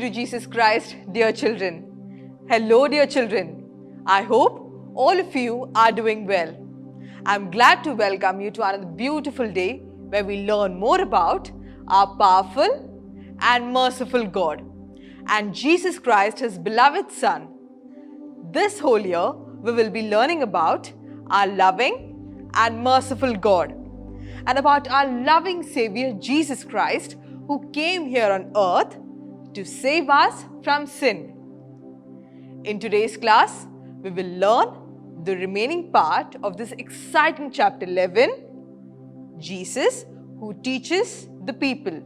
be to Jesus Christ, dear children. Hello, dear children. I hope all of you are doing well. I'm glad to welcome you to another beautiful day where we learn more about our powerful and merciful God and Jesus Christ, His beloved Son. This whole year, we will be learning about our loving and merciful God and about our loving Savior Jesus Christ, who came here on earth to save us from sin. In today's class, we will learn the remaining part of this exciting chapter 11, Jesus who teaches the people,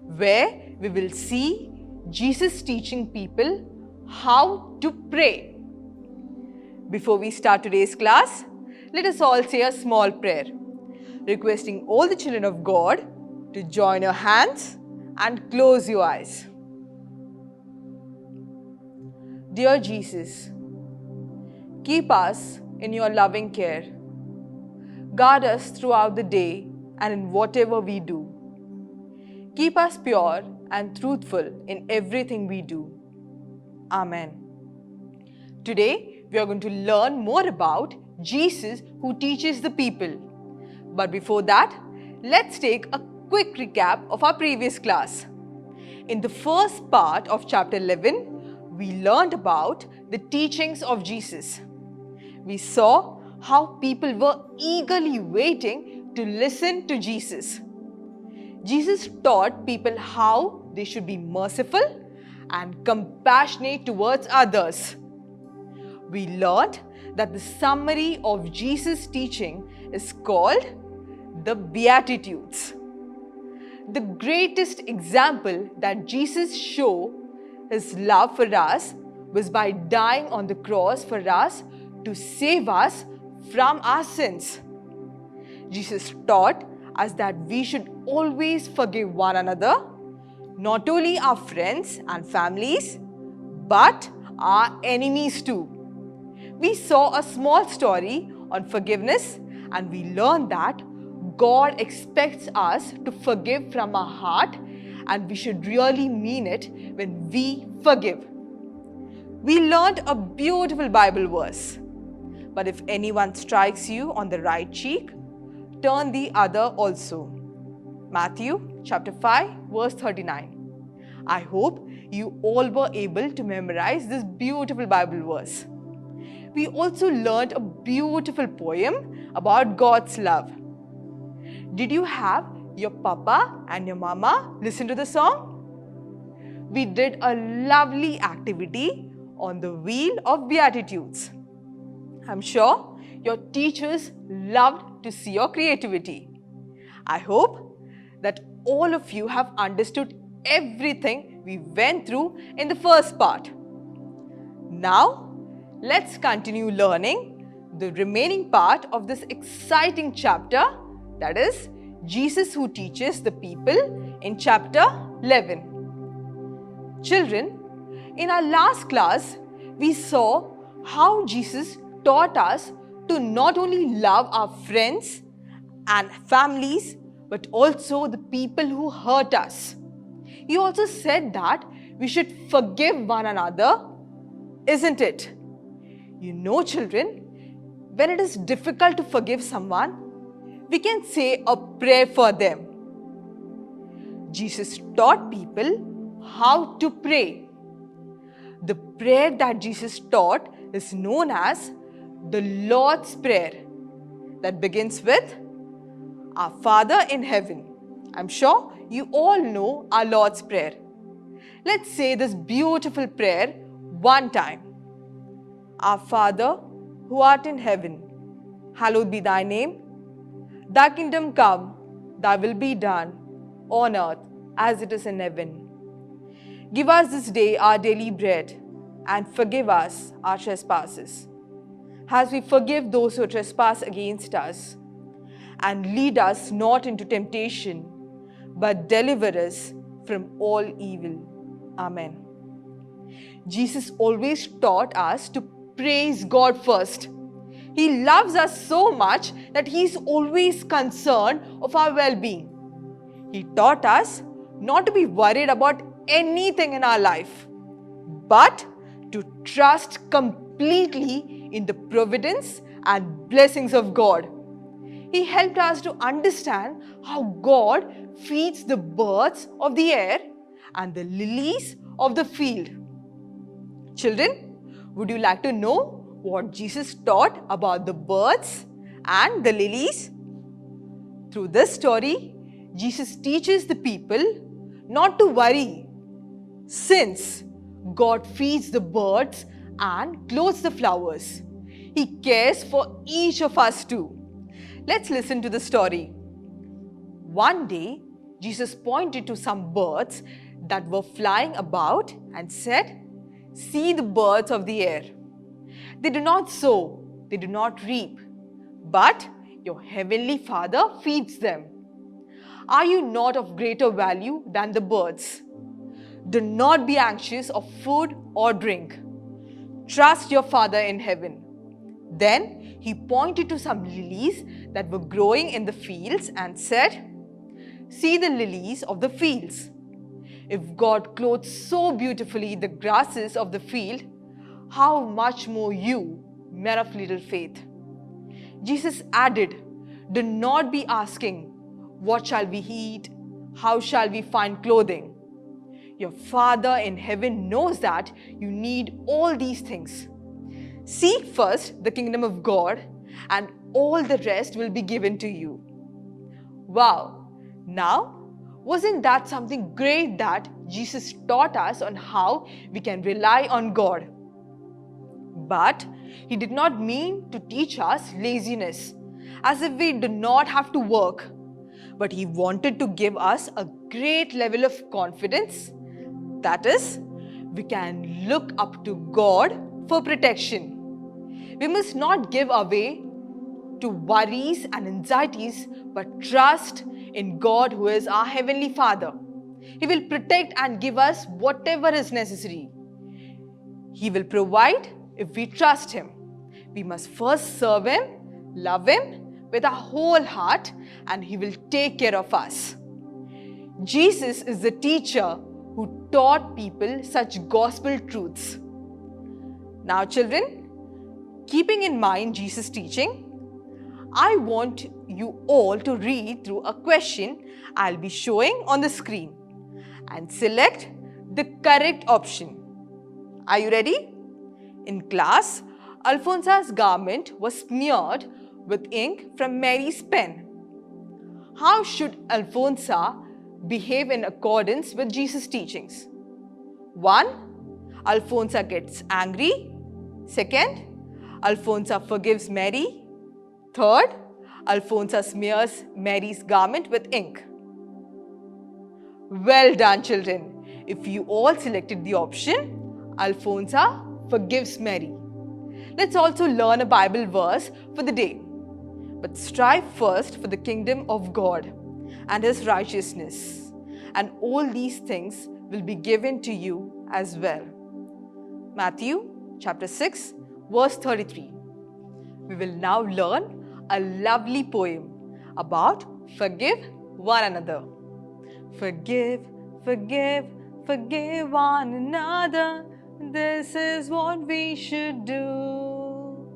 where we will see Jesus teaching people how to pray. Before we start today's class, let us all say a small prayer, requesting all the children of God to join your hands and close your eyes. Dear Jesus, keep us in your loving care. Guard us throughout the day and in whatever we do. Keep us pure and truthful in everything we do. Amen. Today, we are going to learn more about Jesus who teaches the people. But before that, let's take a quick recap of our previous class. In the first part of chapter 11, we learned about the teachings of Jesus. We saw how people were eagerly waiting to listen to Jesus. Jesus taught people how they should be merciful and compassionate towards others. We learned that the summary of Jesus' teaching is called the Beatitudes. The greatest example that Jesus showed His love for us was by dying on the cross for us to save us from our sins. Jesus taught us that we should always forgive one another, not only our friends and families, but our enemies too. We saw a small story on forgiveness, and we learned that God expects us to forgive from our heart, and we should really mean it when we forgive. We learned a beautiful Bible verse. But if anyone strikes you on the right cheek, turn the other also. Matthew chapter 5 verse 39. I hope you all were able to memorize this beautiful Bible verse. We also learned a beautiful poem about God's love. Did you have your papa and your mama listen to the song? We did a lovely activity on the Wheel of Beatitudes. I'm sure your teachers loved to see your creativity. I hope that all of you have understood everything we went through in the first part. Now, let's continue learning the remaining part of this exciting chapter, that is, Jesus who teaches the people in chapter 11. Children, in our last class, we saw how Jesus taught us to not only love our friends and families, but also the people who hurt us. He also said that we should forgive one another, isn't it? You know, children, when it is difficult to forgive someone, we can say a prayer for them. Jesus taught people how to pray. The prayer that Jesus taught is known as the Lord's Prayer, that begins with Our Father in Heaven. I'm sure you all know our Lord's Prayer. Let's say this beautiful prayer one time. Our Father, who art in heaven, hallowed be thy name. Thy kingdom come, thy will be done, on earth as it is in heaven. Give us this day our daily bread, and forgive us our trespasses, as we forgive those who trespass against us. And lead us not into temptation, but deliver us from all evil. Amen. Jesus always taught us to praise God first. He loves us so much that He is always concerned of our well-being. He taught us not to be worried about anything in our life, but to trust completely in the providence and blessings of God. He helped us to understand how God feeds the birds of the air and the lilies of the field. Children, would you like to know what Jesus taught about the birds and the lilies? Through this story, Jesus teaches the people not to worry, since God feeds the birds and clothes the flowers. He cares for each of us too. Let's listen to the story. One day, Jesus pointed to some birds that were flying about and said, "See the birds of the air. They do not sow, they do not reap, but your heavenly Father feeds them. Are you not of greater value than the birds? Do not be anxious of food or drink. Trust your Father in heaven." Then he pointed to some lilies that were growing in the fields and said, "See the lilies of the fields. If God clothes so beautifully the grasses of the field, how much more you, men of little faith?" Jesus added, "Do not be asking, 'What shall we eat? How shall we find clothing?' Your Father in heaven knows that you need all these things. Seek first the kingdom of God, and all the rest will be given to you." Wow! Now, wasn't that something great that Jesus taught us on how we can rely on God? But he did not mean to teach us laziness, as if we do not have to work. But he wanted to give us a great level of confidence. That is, we can look up to God for protection. We must not give away to worries and anxieties, but trust in God, who is our Heavenly Father. He will protect and give us whatever is necessary. He will provide if we trust Him. We must first serve Him, love Him with our whole heart, and He will take care of us. Jesus is the teacher who taught people such gospel truths. Now, children, keeping in mind Jesus' teaching, I want you all to read through a question I'll be showing on the screen and select the correct option. Are you ready? In class, Alfonsa's garment was smeared with ink from Mary's pen. How should Alfonsa behave in accordance with Jesus' teachings? 1. Alfonsa gets angry. 2. Alfonsa forgives Mary. 3. Alfonsa smears Mary's garment with ink. Well done, children. If you all selected the option, Alfonsa forgives Mary. Let's also learn a Bible verse for the day. But strive first for the kingdom of God and His righteousness, and all these things will be given to you as well. Matthew chapter 6, verse 33. We will now learn a lovely poem about forgive one another. Forgive, forgive, forgive one another. This is what we should do.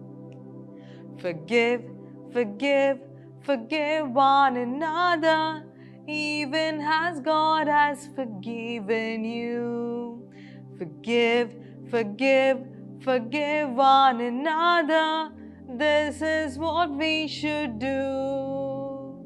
Forgive, forgive, forgive one another, even as God has forgiven you. Forgive, forgive, forgive one another. This is what we should do.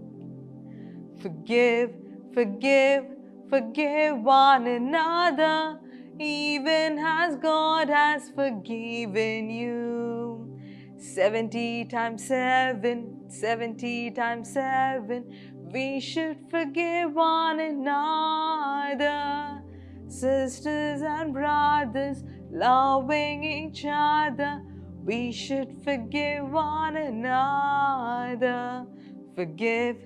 Forgive, forgive, forgive one another, even as God has forgiven you. 70 times 7, 70 times 7, we should forgive one another. Sisters and brothers, loving each other, we should forgive one another. Forgive,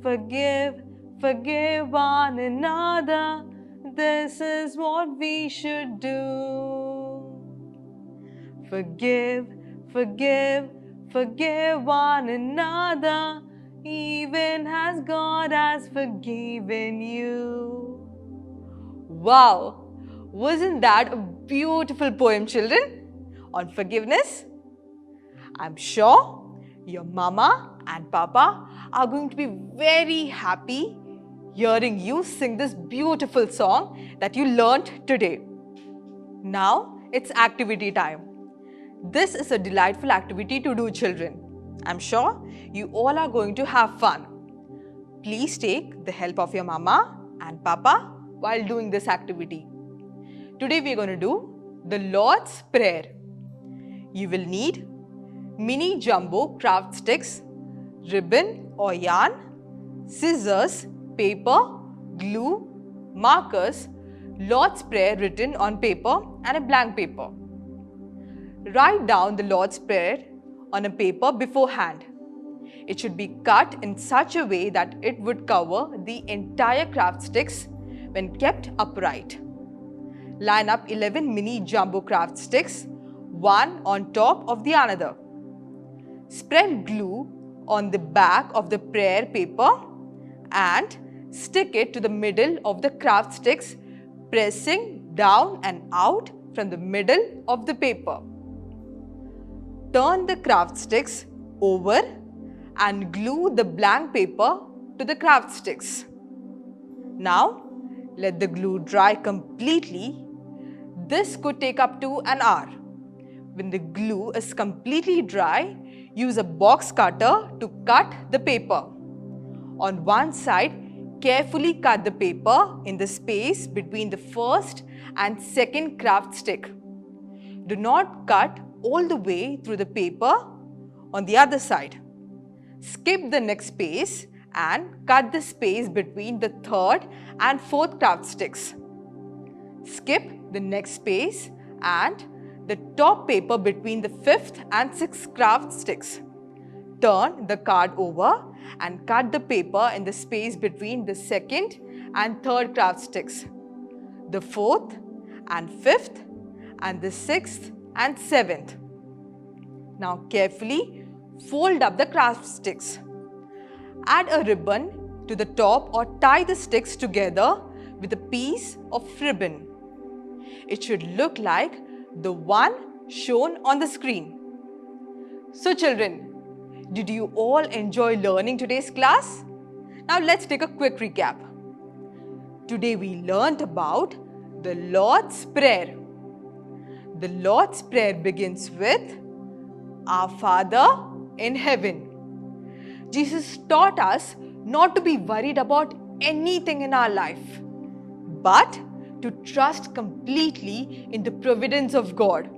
forgive, forgive one another. This is what we should do. Forgive, forgive, forgive one another, even as God has forgiven you. Wow! Wasn't that a beautiful poem, children, on forgiveness? I'm sure your mama and papa are going to be very happy hearing you sing this beautiful song that you learnt today. Now it's activity time. This is a delightful activity to do, children. I'm sure you all are going to have fun. Please take the help of your mama and papa while doing this activity. Today we are going to do the Lord's Prayer. You will need mini jumbo craft sticks, ribbon or yarn, scissors, paper, glue, markers, Lord's Prayer written on paper and a blank paper. Write down the Lord's Prayer on a paper beforehand. It should be cut in such a way that it would cover the entire craft sticks when kept upright. Line up 11 mini jumbo craft sticks, one on top of the another. Spread glue on the back of the prayer paper and stick it to the middle of the craft sticks, pressing down and out from the middle of the paper. Turn the craft sticks over and glue the blank paper to the craft sticks. Now, let the glue dry completely. This could take up to an hour. When the glue is completely dry, use a box cutter to cut the paper. On one side, carefully cut the paper in the space between the first and second craft stick. Do not cut all the way through the paper on the other side. Skip the next space and cut the space between the third and fourth craft sticks. Skip the next space and the top paper between the fifth and sixth craft sticks. Turn the card over and cut the paper in the space between the second and third craft sticks, the fourth and fifth, and the sixth and seventh. Now carefully fold up the craft sticks. Add a ribbon to the top or tie the sticks together with a piece of ribbon. It should look like the one shown on the screen. So children, did you all enjoy learning today's class? Now let's take a quick recap. Today we learnt about the Lord's Prayer. The Lord's Prayer begins with Our Father in heaven. Jesus taught us not to be worried about anything in our life, but to trust completely in the providence of God.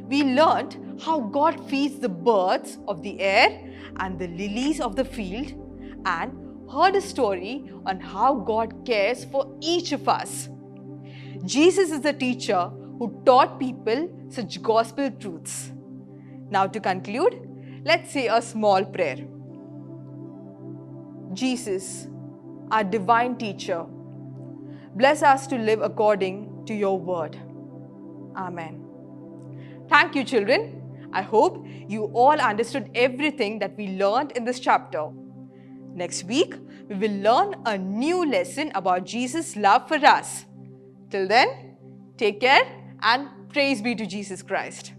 We learned how God feeds the birds of the air and the lilies of the field, and heard a story on how God cares for each of us. Jesus is the teacher who taught people such gospel truths. Now to conclude, let's say a small prayer. Jesus, our divine teacher, bless us to live according to your word. Amen. Thank you, children. I hope you all understood everything that we learned in this chapter. Next week, we will learn a new lesson about Jesus' love for us. Till then, take care and praise be to Jesus Christ.